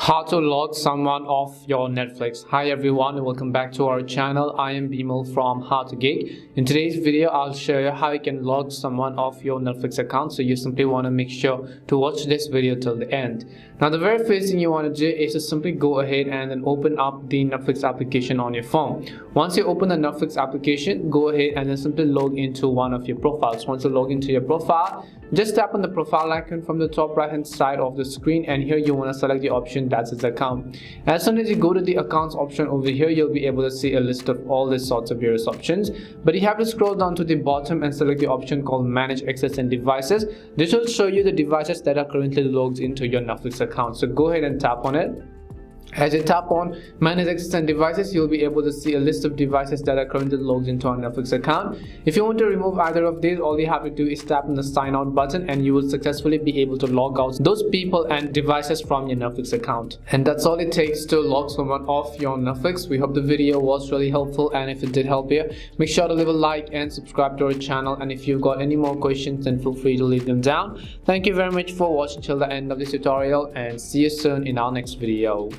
How to log someone off your Netflix. Hi everyone and welcome back to our channel. I am Bimal from How to Geek. In today's video I'll show you how you can log someone off your Netflix account, so you simply want to make sure to watch this video till the end. Now the very first thing you want to do is to simply go ahead and then open up the Netflix application on your phone. Once you open the Netflix application, go ahead and then simply log into one of your profiles. Once you log into your profile, just tap on the profile icon from the top right hand side of the screen, and here you want to select the option that's its account. As soon as you go to the accounts option over here, you'll be able to see a list of all these sorts of various options, but you have to scroll down to the bottom and select the option called manage access and devices. This will show you the devices that are currently logged into your Netflix account, so go ahead and tap on it. As you tap on manage access and devices, you'll be able to see a list of devices that are currently logged into our Netflix account. If you want to remove either of these, all you have to do is tap on the sign out button and you will successfully be able to log out those people and devices from your Netflix account. And that's all it takes to log someone off your Netflix. We hope the video was really helpful, and if it did help you, make sure to leave a like and subscribe to our channel. And if you've got any more questions, then feel free to leave them down. Thank you very much for watching till the end of this tutorial, and see you soon in our next video.